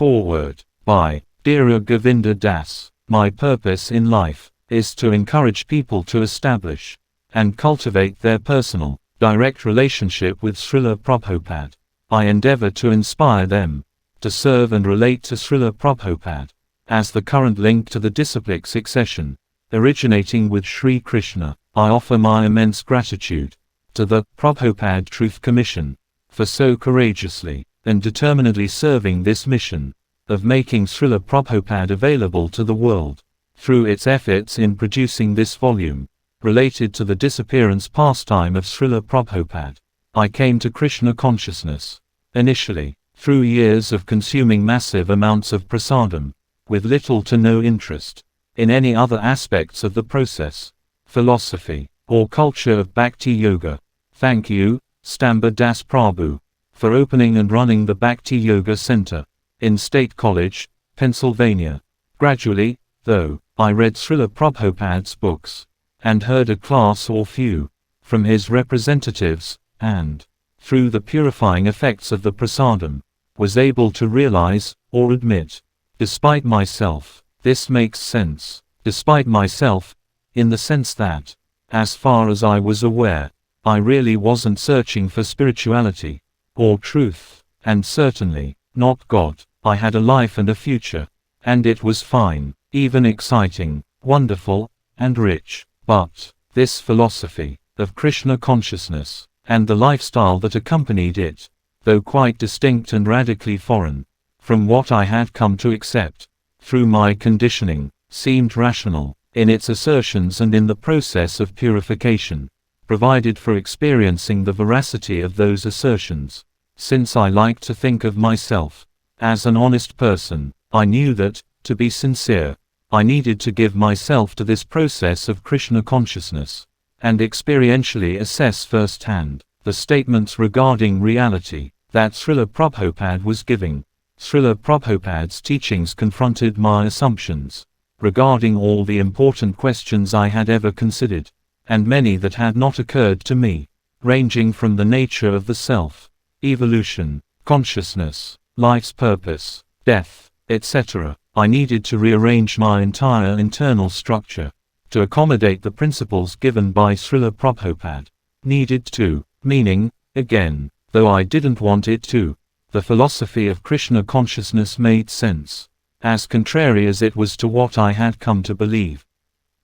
Foreword, by Dheera Govinda Das. My purpose in life is to encourage people to establish and cultivate their personal, direct relationship with Srila Prabhupada. I endeavor to inspire them to serve and relate to Srila Prabhupada as the current link to the disciplic succession, originating with Sri Krishna. I offer my immense gratitude to the Prabhupada Truth Commission for so courageously and determinedly serving this mission of making Srila Prabhupada available to the world through its efforts in producing this volume related to the disappearance pastime of Srila Prabhupada. I came to Krishna consciousness initially through years of consuming massive amounts of prasadam with little to no interest in any other aspects of the process, philosophy, or culture of Bhakti Yoga. Thank you, Stamba Das Prabhu, for opening and running the Bhakti Yoga Center in State College, Pennsylvania. Gradually, though, I read Srila Prabhupada's books and heard a class or few from his representatives, and, through the purifying effects of the prasadam, was able to realize, or admit, despite myself. This makes sense. Despite myself, in the sense that, as far as I was aware, I really wasn't searching for spirituality or truth, and certainly not God. I had a life and a future, and it was fine, even exciting, wonderful, and rich. But this philosophy of Krishna consciousness and the lifestyle that accompanied it, though quite distinct and radically foreign from what I had come to accept through my conditioning, seemed rational in its assertions and in the process of purification provided for experiencing the veracity of those assertions. Since I like to think of myself as an honest person, I knew that, to be sincere, I needed to give myself to this process of Krishna consciousness and experientially assess firsthand the statements regarding reality that Srila Prabhupada was giving. Srila Prabhupada's teachings confronted my assumptions regarding all the important questions I had ever considered, and many that had not occurred to me, ranging from the nature of the self, evolution, consciousness, life's purpose, death, etc. I needed to rearrange my entire internal structure to accommodate the principles given by Srila Prabhupada. Needed to, meaning, again, though I didn't want it to, the philosophy of Krishna consciousness made sense, as contrary as it was to what I had come to believe.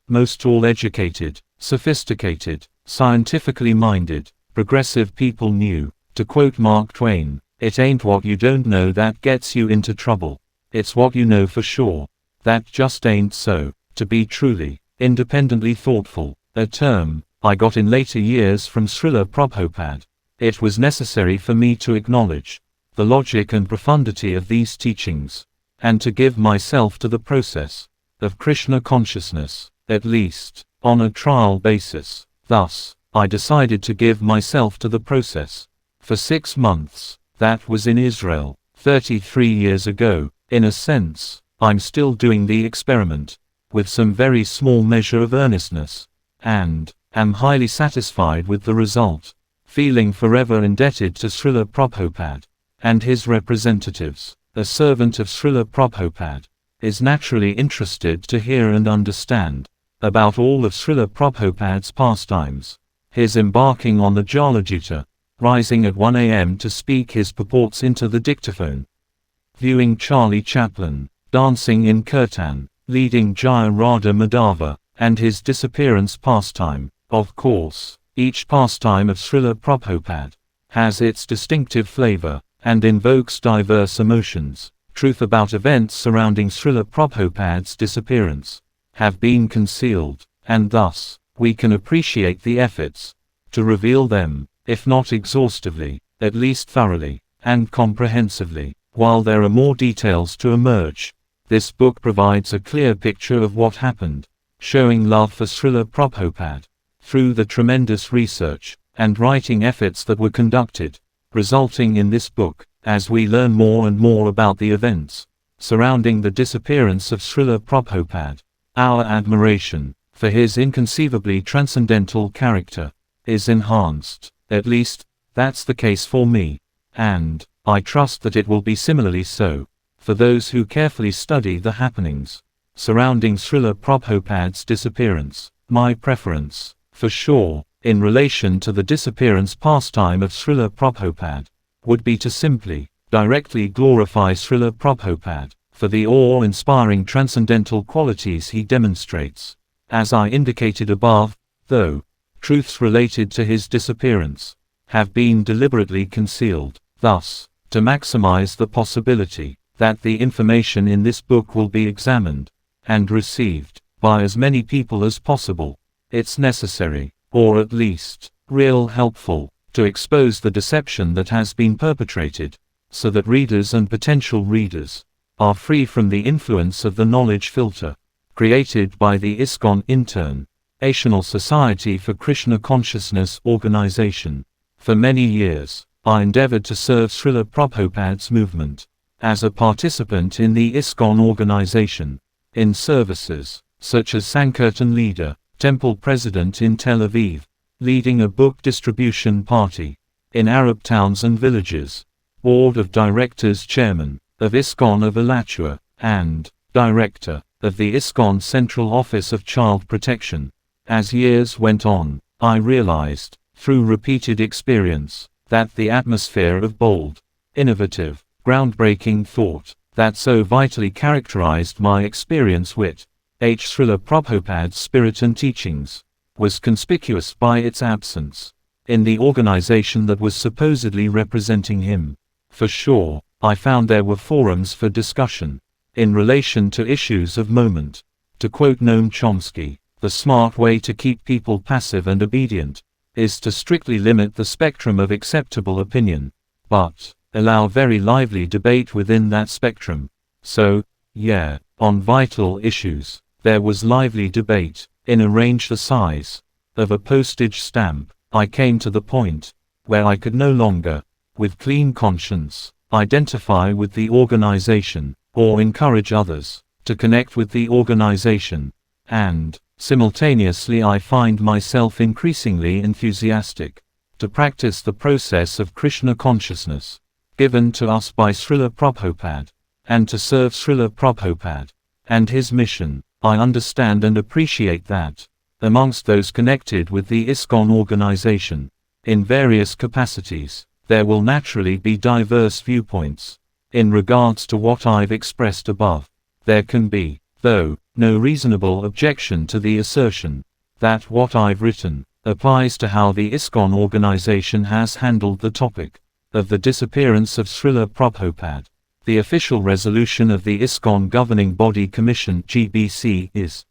Most all educated, sophisticated, scientifically minded, progressive people knew, to quote Mark Twain, "It ain't what you don't know that gets you into trouble. It's what you know for sure that just ain't so." To be truly, independently thoughtful, a term I got in later years from Srila Prabhupada. It was necessary for me to acknowledge the logic and profundity of these teachings, and to give myself to the process of Krishna consciousness, at least on a trial basis. Thus, I decided to give myself to the process. For 6 months, that was in Israel, 33 years ago. In a sense, I'm still doing the experiment, with some very small measure of earnestness, and am highly satisfied with the result, feeling forever indebted to Srila Prabhupada and his representatives. A servant of Srila Prabhupada is naturally interested to hear and understand about all of Srila Prabhupada's pastimes. His embarking on the Jalajuta, rising at 1 a.m. to speak his purports into the dictaphone, viewing Charlie Chaplin, dancing in Kirtan, leading Jaya Radha Madhava, and his disappearance pastime. Of course, each pastime of Srila Prabhupada has its distinctive flavor and invokes diverse emotions. Truth about events surrounding Srila Prabhupada's disappearance have been concealed, and thus, we can appreciate the efforts to reveal them, if not exhaustively, at least thoroughly and comprehensively. While there are more details to emerge, this book provides a clear picture of what happened, showing love for Srila Prabhupada through the tremendous research and writing efforts that were conducted, resulting in this book. As we learn more and more about the events surrounding the disappearance of Srila Prabhupada, our admiration for his inconceivably transcendental character is enhanced. At least, that's the case for me, and I trust that it will be similarly so for those who carefully study the happenings surrounding Srila Prabhupada's disappearance. My preference, for sure, in relation to the disappearance pastime of Srila Prabhupada, would be to simply, directly glorify Srila Prabhupada for the awe-inspiring transcendental qualities he demonstrates. As I indicated above, though, truths related to his disappearance have been deliberately concealed, thus, to maximize the possibility that the information in this book will be examined and received by as many people as possible, it's necessary, or at least, real helpful, to expose the deception that has been perpetrated, so that readers and potential readers are free from the influence of the knowledge filter created by the ISKCON International Society for Krishna Consciousness organization. For many years, I endeavored to serve Srila Prabhupada's movement as a participant in the ISKCON organization, in services such as Sankirtan leader, temple president in Tel Aviv, leading a book distribution party in Arab towns and villages, board of directors chairman of ISKCON of Alachua, and director of the ISKCON Central Office of Child Protection. As years went on, I realized, through repeated experience, that the atmosphere of bold, innovative, groundbreaking thought that so vitally characterized my experience with Srila Prabhupada's spirit and teachings was conspicuous by its absence in the organization that was supposedly representing him. For sure, I found there were forums for discussion in relation to issues of moment. To quote Noam Chomsky, the smart way to keep people passive and obedient is to strictly limit the spectrum of acceptable opinion, but allow very lively debate within that spectrum. So, yeah, on vital issues, there was lively debate. In a range the size of a postage stamp, I came to the point where I could no longer, with clean conscience, identify with the organization, or encourage others to connect with the organization, and, simultaneously I find myself increasingly enthusiastic to practice the process of Krishna consciousness given to us by Srila Prabhupada, and to serve Srila Prabhupada and his mission. I understand and appreciate that, amongst those connected with the ISKCON organization, in various capacities, there will naturally be diverse viewpoints. In regards to what I've expressed above, there can be, though, no reasonable objection to the assertion that what I've written applies to how the ISKCON organization has handled the topic of the disappearance of Srila Prabhupada. The official resolution of the ISKCON Governing Body Commission (GBC) is: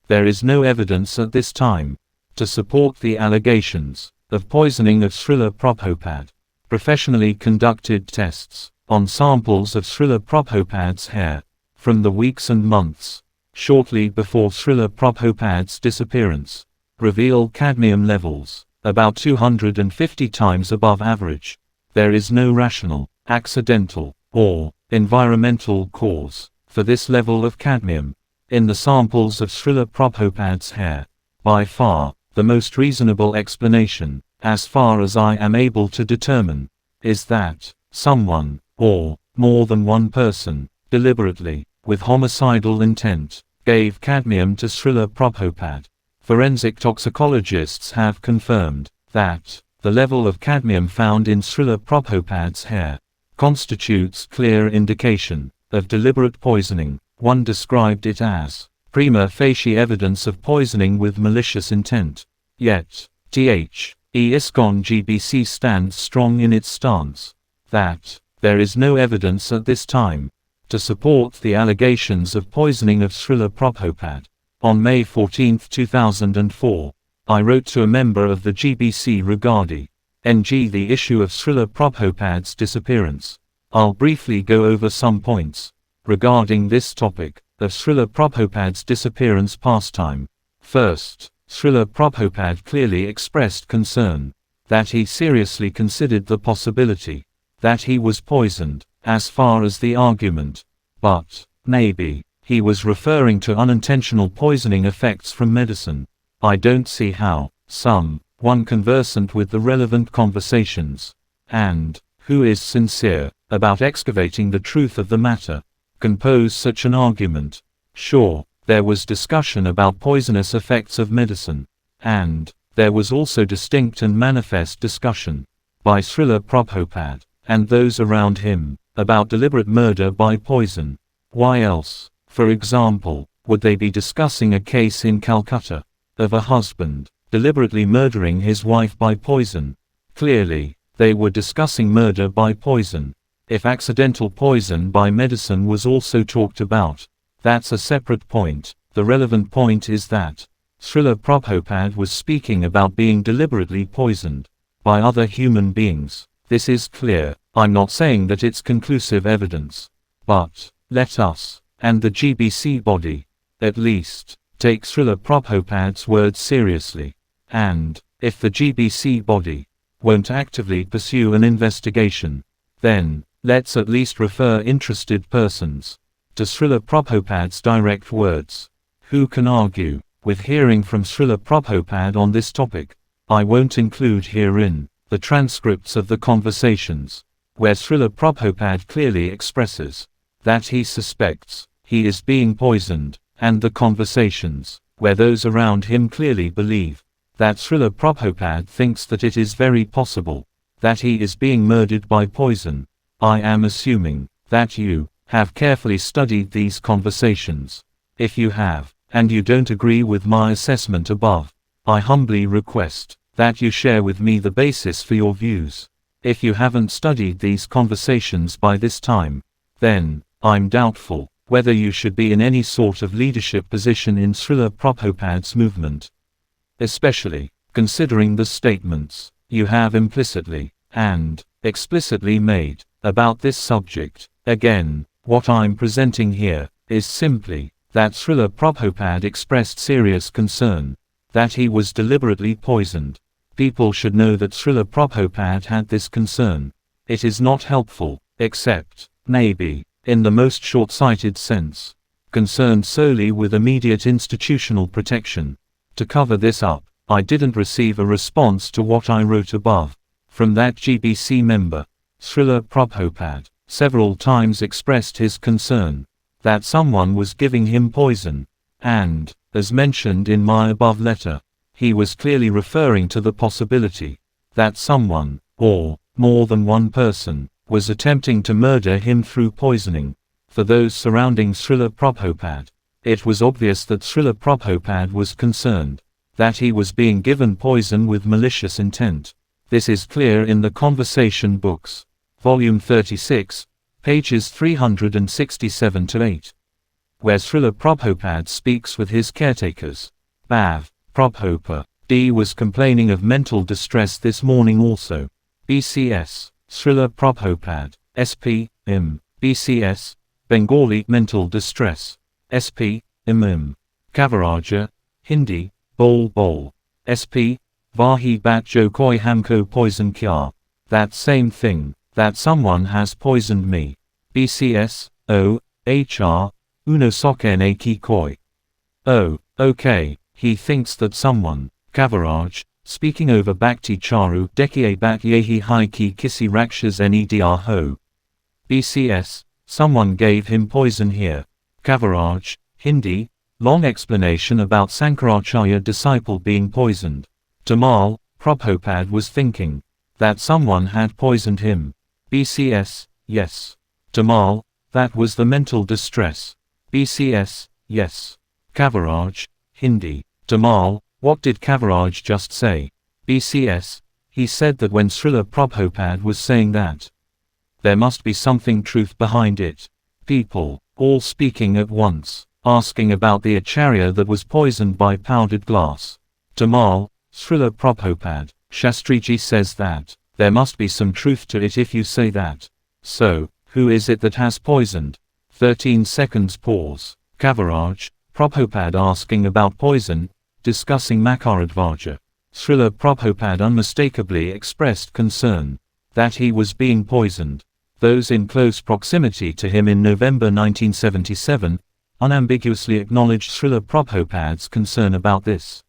there is no evidence at this time to support the allegations of poisoning of Srila Prabhupada. Professionally conducted tests on samples of Srila Prabhupada's hair from the weeks and months shortly before Srila Prabhupada's disappearance reveal cadmium levels about 250 times above average. There is no rational, accidental, or environmental cause for this level of cadmium in the samples of Srila Prabhupada's hair. By far, the most reasonable explanation, as far as I am able to determine, is that someone, or more than one person, deliberately, with homicidal intent, gave cadmium to Srila Prabhupada. Forensic toxicologists have confirmed that the level of cadmium found in Srila Prabhupada's hair constitutes clear indication of deliberate poisoning. One described it as prima facie evidence of poisoning with malicious intent. Yet, ISKCON GBC stands strong in its stance that there is no evidence at this time to support the allegations of poisoning of Srila Prabhupada. On May 14, 2004, I wrote to a member of the GBC regarding the issue of Srila Prabhupada's disappearance. I'll briefly go over some points regarding this topic of Srila Prabhupada's disappearance pastime. First, Srila Prabhupada clearly expressed concern that he seriously considered the possibility that he was poisoned, as far as the argument, but maybe he was referring to unintentional poisoning effects from medicine. I don't see how someone conversant with the relevant conversations, and who is sincere about excavating the truth of the matter, can pose such an argument. Sure, there was discussion about poisonous effects of medicine, and there was also distinct and manifest discussion by Srila Prabhupada and those around him about deliberate murder by poison. Why else, for example, would they be discussing a case in Calcutta of a husband deliberately murdering his wife by poison? Clearly, they were discussing murder by poison. If accidental poison by medicine was also talked about, that's a separate point. The relevant point is that Srila Prabhupada was speaking about being deliberately poisoned by other human beings. This is clear. I'm not saying that it's conclusive evidence, but let us, and the GBC body, at least, take Srila Prabhupada's words seriously. And if the GBC body won't actively pursue an investigation, then let's at least refer interested persons to Srila Prabhupada's direct words. Who can argue with hearing from Srila Prabhupada on this topic? I won't include herein the transcripts of the conversations, where Srila Prabhupada clearly expresses that he suspects he is being poisoned, and the conversations where those around him clearly believe that Srila Prabhupada thinks that it is very possible that he is being murdered by poison. I am assuming that you have carefully studied these conversations. If you have, and you don't agree with my assessment above, I humbly request that you share with me the basis for your views. If you haven't studied these conversations by this time, then I'm doubtful whether you should be in any sort of leadership position in Srila Prabhupada's movement, especially considering the statements you have implicitly and explicitly made about this subject. Again, what I'm presenting here is simply that Srila Prabhupada expressed serious concern that he was deliberately poisoned. People should know that Srila Prabhupada had this concern. It is not helpful, except, maybe, in the most short-sighted sense, concerned solely with immediate institutional protection. To cover this up, I didn't receive a response to what I wrote above from that GBC member. Srila Prabhupada several times expressed his concern that someone was giving him poison, and, as mentioned in my above letter, he was clearly referring to the possibility that someone, or more than one person, was attempting to murder him through poisoning. For those surrounding Srila Prabhupada, it was obvious that Srila Prabhupada was concerned that he was being given poison with malicious intent. This is clear in the Conversation Books, Volume 36, pages 367-8, where Srila Prabhupada speaks with his caretakers. Bhav Prabhupada D was complaining of mental distress this morning also. BCS, Srila Prabhupada, SP, Im, BCS, Bengali mental distress, SP, Im, Kavaraja, Hindi, Bol, SP, Vahi bat jo koi hamko poison kya. That same thing, that someone has poisoned me. BCS, O, HR, uno sokene ki koi. Oh, okay, he thinks that someone, Kaviraj, speaking over Bhakti Charu Dekiye bat yehi hai ki kisi rakshas nedr ho. BCS, someone gave him poison here. Kaviraj, Hindi, long explanation about Sankaracharya disciple being poisoned. Tamal, Prabhupada was thinking that someone had poisoned him. BCS, yes. Tamal, that was the mental distress. BCS, yes. Kaviraj, Hindi, Tamal, what did Kaviraj just say? BCS, he said that when Srila Prabhupada was saying that, there must be something truth behind it. People, all speaking at once, asking about the acharya that was poisoned by powdered glass. Tamal, Srila Prabhupada, Shastriji says that there must be some truth to it if you say that. So, who is it that has poisoned? 13 seconds pause. Kaviraj, Prabhupada asking about poison, discussing Makaradvaja. Srila Prabhupada unmistakably expressed concern that he was being poisoned. Those in close proximity to him in November 1977 unambiguously acknowledged Srila Prabhupada's concern about this.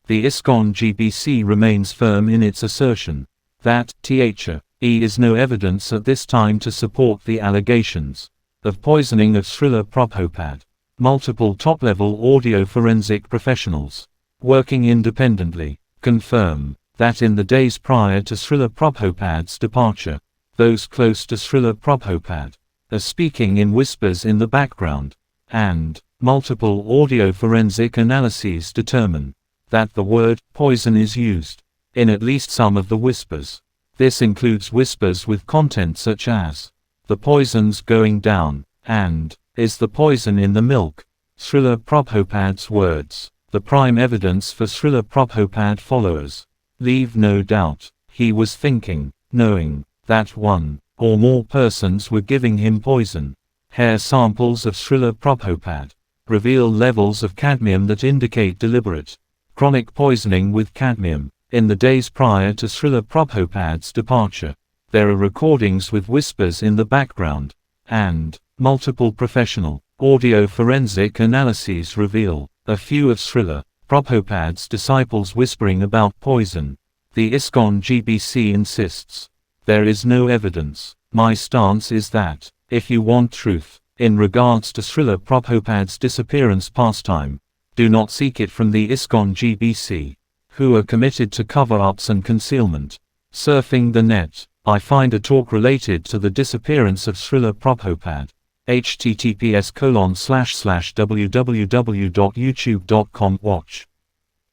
The ISKCON GBC remains firm in its assertion that THE is no evidence at this time to support the allegations. of poisoning of Srila Prabhupada. Multiple top-level audio forensic professionals, working independently, confirm that in the days prior to Srila Prabhupada's departure, those close to Srila Prabhupada are speaking in whispers in the background, and multiple audio forensic analyses determine that the word poison is used in at least some of the whispers. This includes whispers with content such as "the poison's going down" and "is the poison in the milk?" Srila Prabhupada's words, the prime evidence for Srila Prabhupada followers, leave no doubt he was thinking, knowing, that one or more persons were giving him poison. Hair samples of Srila Prabhupada reveal levels of cadmium that indicate deliberate, chronic poisoning with cadmium. In the days prior to Srila Prabhupada's departure, there are recordings with whispers in the background, and multiple professional audio forensic analyses reveal a few of Srila Prabhupada's disciples whispering about poison. The ISKCON GBC insists there is no evidence. My stance is that, if you want truth in regards to Srila Prabhupada's disappearance pastime, do not seek it from the ISKCON GBC, who are committed to cover-ups and concealment. Surfing the net, I find a talk related to the disappearance of Srila Prabhupada. https://www.youtube.com watch.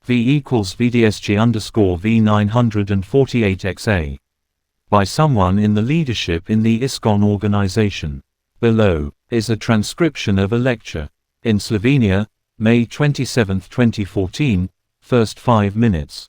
V = VDSG_V948XA. By someone in the leadership in the ISKCON organization. Below is a transcription of a lecture in Slovenia, May 27, 2014, first 5 minutes.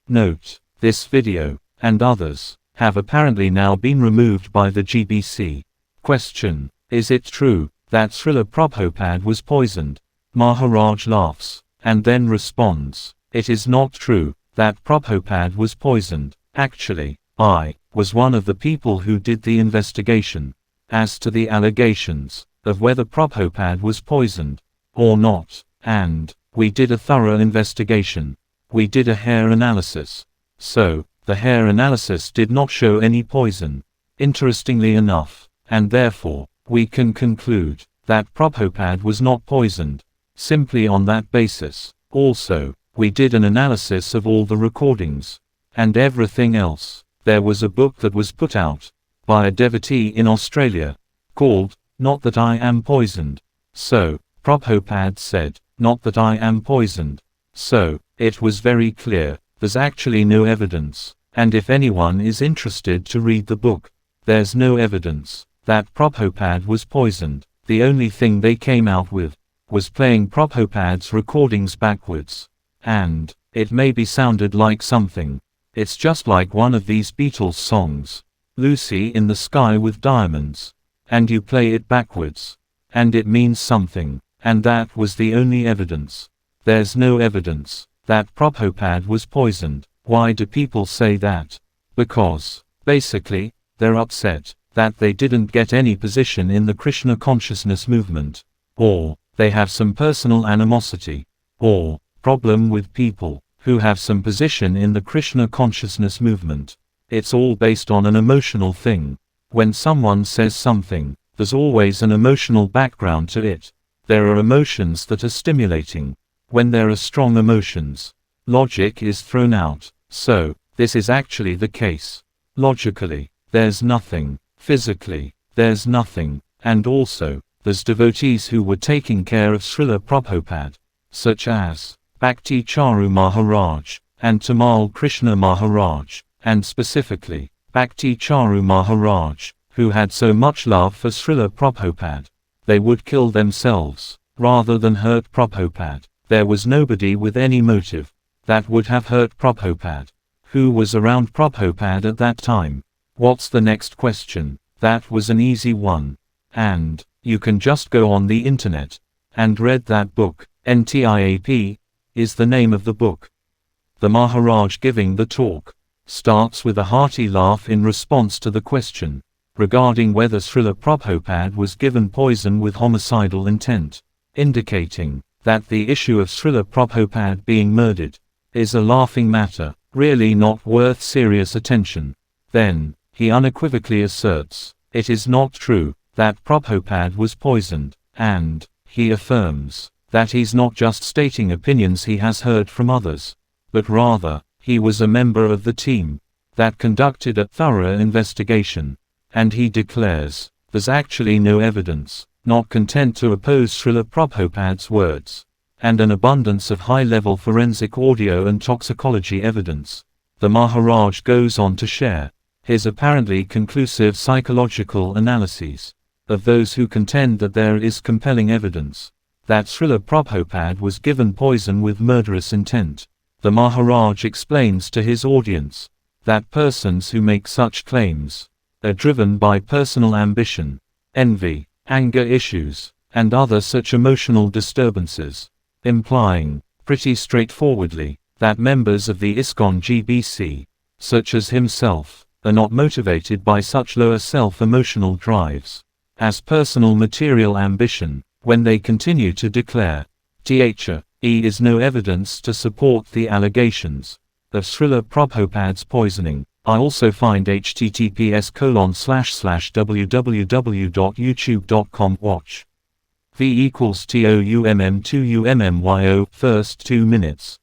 Note: this video, and others, have apparently now been removed by the GBC. Question: is it true that Srila Prabhupada was poisoned? Maharaj laughs, and then responds, it is not true that Prabhupada was poisoned. Actually, I was one of the people who did the investigation as to the allegations of whether Prabhupada was poisoned or not, and we did a thorough investigation. We did a hair analysis. So, the hair analysis did not show any poison, interestingly enough, and therefore, we can conclude that Prabhupada was not poisoned, simply on that basis. Also, we did an analysis of all the recordings, and everything else. There was a book that was put out by a devotee in Australia, called, Not That I Am Poisoned. So, Prabhupada said, not that I am poisoned. So, it was very clear, there's actually no evidence, and if anyone is interested to read the book, there's no evidence that Prabhupada was poisoned. The only thing they came out with was playing Prabhupada's recordings backwards. And it maybe sounded like something. It's just like one of these Beatles songs, Lucy in the Sky with Diamonds, and you play it backwards, and it means something, and that was the only evidence. There's no evidence that Prabhupada was poisoned. Why do people say that? Because, basically, they're upset that they didn't get any position in the Krishna consciousness movement, or they have some personal animosity, or problem with people who have some position in the Krishna consciousness movement. It's all based on an emotional thing. When someone says something, there's always an emotional background to it. There are emotions that are stimulating. When there are strong emotions, logic is thrown out. So, this is actually the case. Logically, there's nothing. Physically, there's nothing. And also, there's devotees who were taking care of Srila Prabhupada, such as Bhakti Charu Maharaj, and Tamal Krishna Maharaj, and specifically, Bhakti Charu Maharaj, who had so much love for Srila Prabhupada. They would kill themselves, rather than hurt Prabhupada. There was nobody with any motive that would have hurt Prabhupada. Who was around Prabhupada at that time? What's the next question? That was an easy one. And you can just go on the internet and read that book. NTIAP is the name of the book. The Maharaj giving the talk starts with a hearty laugh in response to the question regarding whether Srila Prabhupada was given poison with homicidal intent, indicating that the issue of Srila Prabhupada being murdered is a laughing matter, really not worth serious attention. Then, he unequivocally asserts, it is not true that Prabhupada was poisoned, and he affirms that he's not just stating opinions he has heard from others, but rather, he was a member of the team that conducted a thorough investigation, and he declares, there's actually no evidence. Not content to oppose Srila Prabhupada's words, and an abundance of high-level forensic audio and toxicology evidence, the Maharaj goes on to share his apparently conclusive psychological analyses of those who contend that there is compelling evidence that Srila Prabhupada was given poison with murderous intent. The Maharaj explains to his audience that persons who make such claims are driven by personal ambition, envy, anger issues, and other such emotional disturbances, implying, pretty straightforwardly, that members of the ISKCON GBC, such as himself, are not motivated by such lower self-emotional drives as personal material ambition, when they continue to declare, there is no evidence to support the allegations of Srila Prabhupada's poisoning. I also find https://www.youtube.com watch V equals TOUMM2UMMYO first 2 minutes.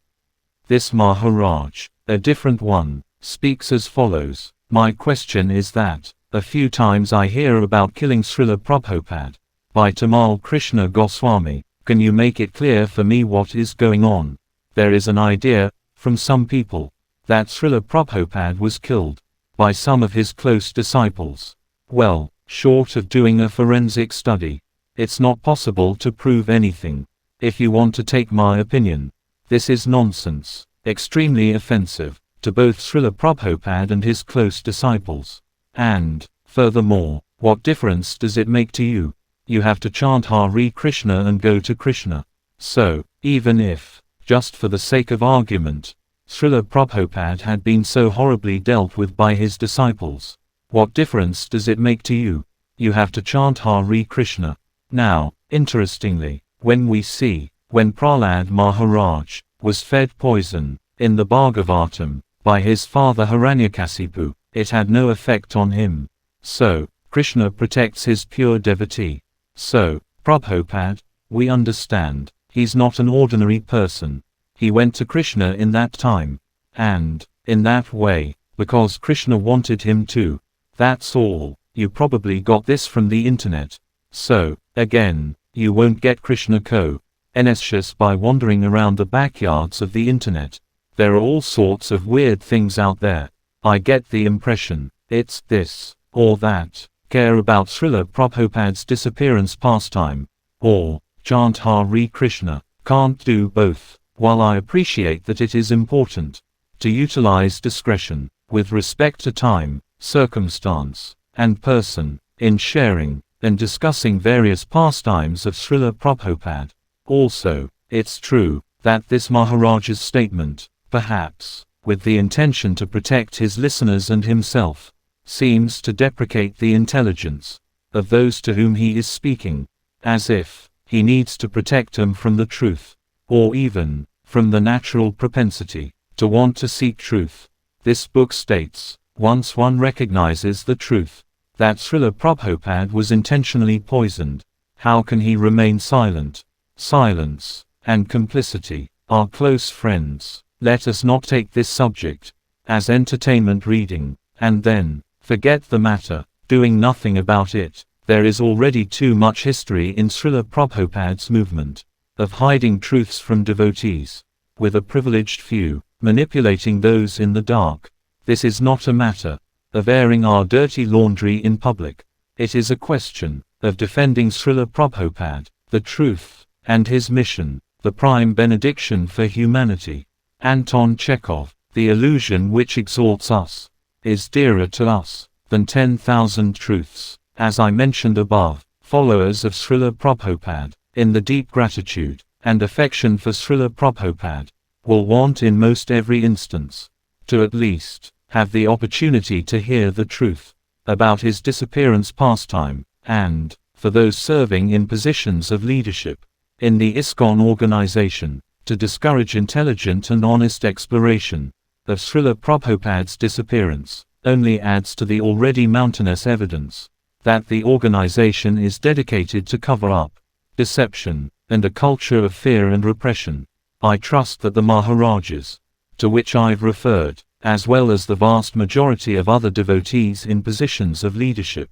This Maharaj, a different one, speaks as follows. My question is that, a few times I hear about killing Srila Prabhupada by Tamal Krishna Goswami. Can you make it clear for me what is going on? There is an idea, from some people, that Srila Prabhupada was killed by some of his close disciples. Well, short of doing a forensic study, it's not possible to prove anything. If you want to take my opinion, this is nonsense, extremely offensive to both Srila Prabhupada and his close disciples. And, furthermore, what difference does it make to you? You have to chant Hare Krishna and go to Krishna. So, even if, just for the sake of argument, Srila Prabhupada had been so horribly dealt with by his disciples, what difference does it make to you? You have to chant Hare Krishna. Now, interestingly, when Prahlad Maharaj was fed poison in the Bhagavatam by his father Hiranyakasipu, it had no effect on him. So, Krishna protects his pure devotee. So, Prabhupada, we understand, he's not an ordinary person. He went to Krishna in that time, and, in that way, because Krishna wanted him to. That's all. You probably got this from the internet. So, again, you won't get Krishna conscious by wandering around the backyards of the internet. There are all sorts of weird things out there. I get the impression, it's this, or that, care about Srila Prabhupada's disappearance pastime, or, chant Hare Krishna, can't do both. While I appreciate that it is important to utilize discretion, with respect to time, circumstance, and person, in sharing and discussing various pastimes of Srila Prabhupada, also, it's true that this Maharaj's statement, perhaps, with the intention to protect his listeners and himself, seems to deprecate the intelligence of those to whom he is speaking, as if he needs to protect them from the truth, or even from the natural propensity to want to seek truth. This book states, once one recognizes the truth, that Srila Prabhupada was intentionally poisoned, how can he remain silent? Silence and complicity are close friends. Let us not take this subject as entertainment reading, and then forget the matter, doing nothing about it. There is already too much history in Srila Prabhupada's movement of hiding truths from devotees, with a privileged few manipulating those in the dark. This is not a matter of airing our dirty laundry in public. It is a question of defending Srila Prabhupada, the truth, and his mission, the prime benediction for humanity. Anton Chekhov, the illusion which exalts us, is dearer to us than 10,000 truths. As I mentioned above, followers of Srila Prabhupada, in the deep gratitude and affection for Srila Prabhupada, will want in most every instance to at least have the opportunity to hear the truth about his disappearance pastime, and, for those serving in positions of leadership in the ISKCON organization, to discourage intelligent and honest exploration of Srila Prabhupada's disappearance, only adds to the already mountainous evidence that the organization is dedicated to cover up deception and a culture of fear and repression. I trust that the Maharajas, to which I've referred, as well as the vast majority of other devotees in positions of leadership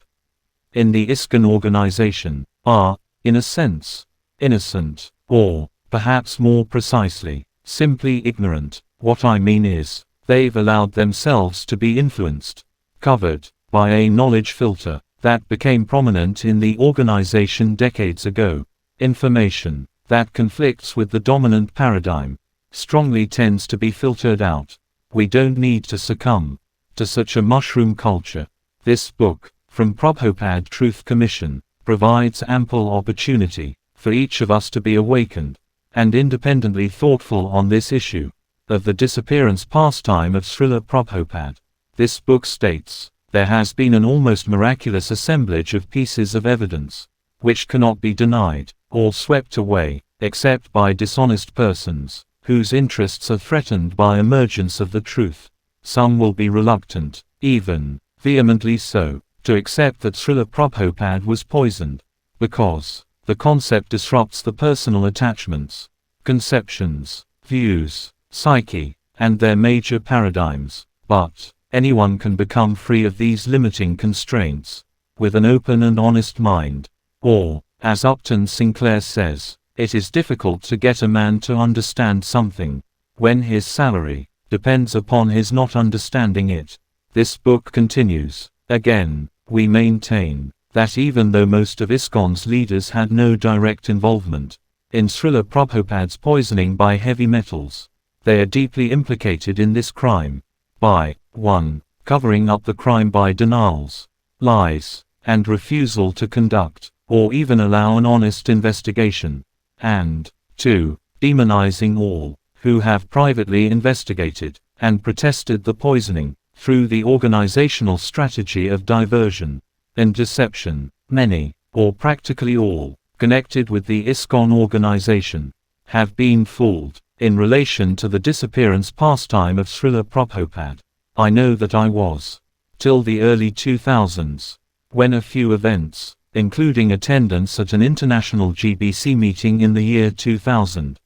in the ISKCON organization, are, in a sense, innocent, or, perhaps more precisely, simply ignorant. What I mean is, they've allowed themselves to be influenced, covered, by a knowledge filter that became prominent in the organization decades ago. Information that conflicts with the dominant paradigm strongly tends to be filtered out. We don't need to succumb to such a mushroom culture. This book, from Prabhupada Truth Commission, provides ample opportunity for each of us to be awakened and independently thoughtful on this issue of the disappearance pastime of Srila Prabhupada. This book states, there has been an almost miraculous assemblage of pieces of evidence, which cannot be denied, or swept away, except by dishonest persons, whose interests are threatened by emergence of the truth. Some will be reluctant, even vehemently so, to accept that Srila Prabhupada was poisoned, because the concept disrupts the personal attachments, conceptions, views, psyche, and their major paradigms. But anyone can become free of these limiting constraints with an open and honest mind. Or, as Upton Sinclair says, it is difficult to get a man to understand something when his salary depends upon his not understanding it. This book continues. Again, we maintain that even though most of ISKCON's leaders had no direct involvement in Srila Prabhupada's poisoning by heavy metals, they are deeply implicated in this crime by 1. Covering up the crime by denials, lies, and refusal to conduct or even allow an honest investigation, and 2. Demonizing all who have privately investigated and protested the poisoning through the organizational strategy of diversion and deception. Many, or practically all, connected with the ISKCON organization have been fooled in relation to the disappearance pastime of Srila Prabhupada. I know that I was, till the early 2000s, when a few events, including attendance at an international GBC meeting in the year 2000,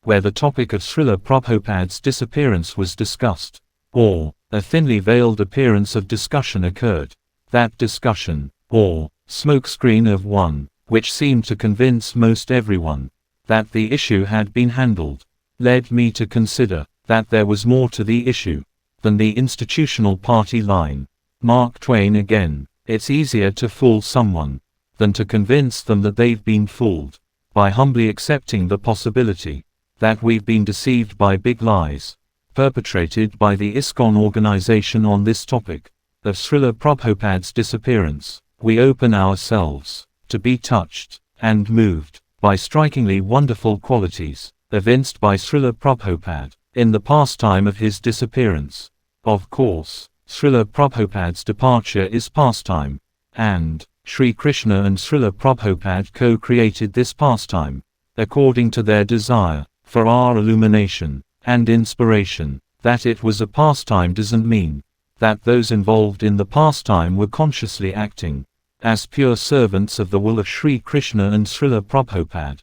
where the topic of Srila Prabhupada's disappearance was discussed, or a thinly veiled appearance of discussion occurred. That discussion, or smokescreen of one, which seemed to convince most everyone that the issue had been handled, led me to consider that there was more to the issue than the institutional party line. Mark Twain again. It's easier to fool someone than to convince them that they've been fooled. By humbly accepting the possibility that we've been deceived by big lies perpetrated by the ISKCON organization on this topic of Srila Prabhupada's disappearance, we open ourselves to be touched and moved by strikingly wonderful qualities evinced by Srila Prabhupada in the pastime of his disappearance. Of course, Srila Prabhupada's departure is pastime, and Sri Krishna and Srila Prabhupada co-created this pastime, according to their desire for our illumination and inspiration. That it was a pastime doesn't mean that those involved in the pastime were consciously acting as pure servants of the will of Sri Krishna and Srila Prabhupada.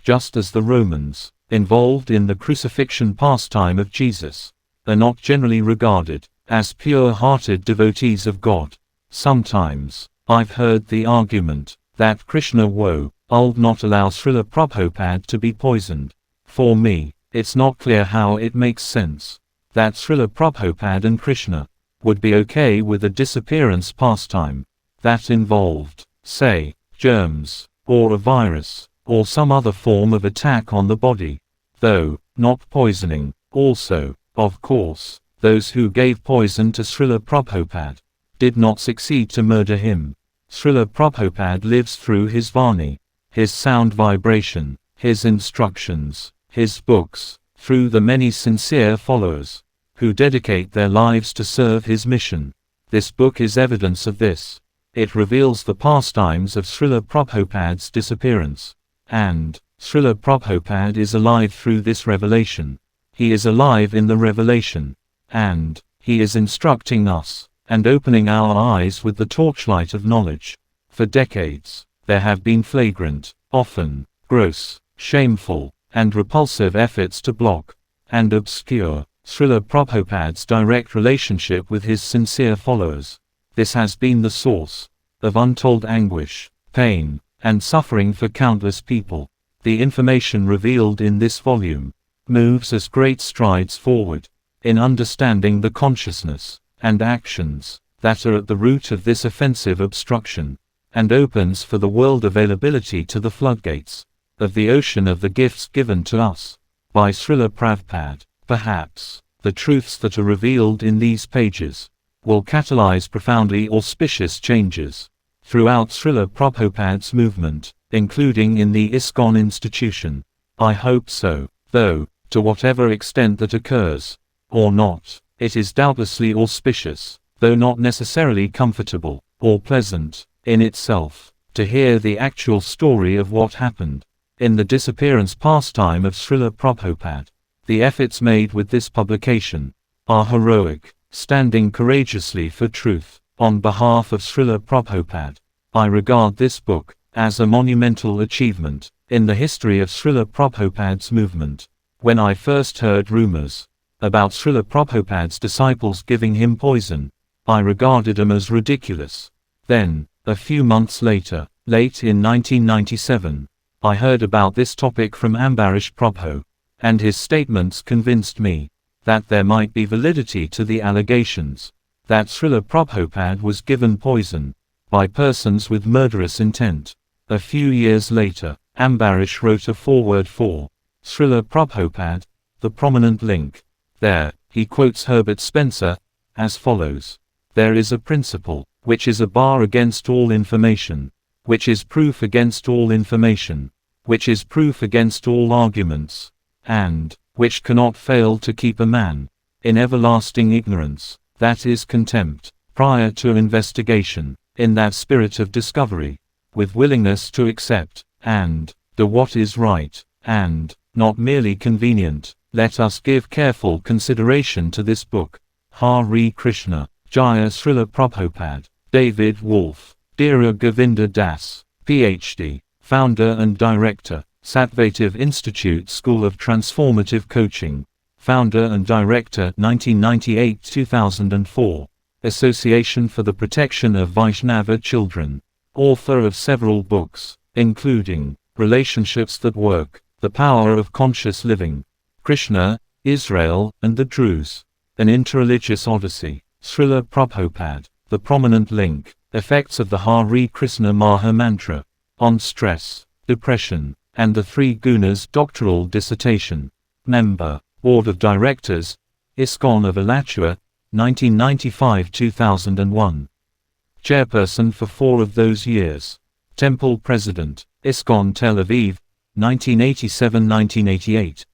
Just as the Romans, involved in the crucifixion pastime of Jesus, are not generally regarded as pure-hearted devotees of God. Sometimes, I've heard the argument that Krishna would not allow Srila Prabhupada to be poisoned. For me, it's not clear how it makes sense that Srila Prabhupada and Krishna would be okay with a disappearance pastime that involved, say, germs, or a virus, or some other form of attack on the body, though not poisoning. Also, of course, those who gave poison to Srila Prabhupada did not succeed to murder him. Srila Prabhupada lives through his Vani, his sound vibration, his instructions, his books, through the many sincere followers who dedicate their lives to serve his mission. This book is evidence of this. It reveals the pastimes of Srila Prabhupada's disappearance. And Srila Prabhupada is alive through this revelation. He is alive in the revelation. And he is instructing us and opening our eyes with the torchlight of knowledge. For decades, there have been flagrant, often gross, shameful, and repulsive efforts to block and obscure Srila Prabhupada's direct relationship with his sincere followers. This has been the source of untold anguish, pain, and suffering for countless people. The information revealed in this volume moves us great strides forward in understanding the consciousness and actions that are at the root of this offensive obstruction, and opens for the world availability to the floodgates of the ocean of the gifts given to us by Srila Prabhupada. Perhaps the truths that are revealed in these pages will catalyze profoundly auspicious changes throughout Srila Prabhupada's movement, including in the ISKCON institution. I hope so, though, to whatever extent that occurs, or not, it is doubtlessly auspicious, though not necessarily comfortable or pleasant in itself, to hear the actual story of what happened in the disappearance pastime of Srila Prabhupada. The efforts made with this publication are heroic, standing courageously for truth on behalf of Srila Prabhupada. I regard this book as a monumental achievement in the history of Srila Prabhupada's movement. When I first heard rumors about Srila Prabhupada's disciples giving him poison, I regarded them as ridiculous. Then, a few months later, late in 1997, I heard about this topic from Ambarish Prabhu, and his statements convinced me that there might be validity to the allegations that Srila Prabhupada was given poison by persons with murderous intent. A few years later, Ambarish wrote a foreword for Srila Prabhupada, the prominent link. There, he quotes Herbert Spencer as follows: "There is a principle, which is a bar against all information, which is proof against all information, which is proof against all arguments, and which cannot fail to keep a man in everlasting ignorance, that is contempt, prior to investigation, in that spirit of discovery, with willingness to accept and do what is right, and not merely convenient. Let us give careful consideration to this book. Hare Krishna, Jaya Srila Prabhupada." David Wolf, Dhirya Govinda Das, Ph.D., Founder and Director, Sattvativ Institute School of Transformative Coaching, Founder and Director 1998-2004, Association for the Protection of Vaishnava Children, author of several books, including Relationships That Work, The Power of Conscious Living, Krishna, Israel, and the Druze, An Interreligious Odyssey, Srila Prabhupada, The Prominent Link, Effects of the Hare Krishna Maha Mantra on Stress, Depression, and the Three Gunas doctoral dissertation. Member, Board of Directors, ISKCON of Alachua, 1995-2001. Chairperson for 4 of those years. Temple President, ISKCON Tel Aviv, 1987-1988.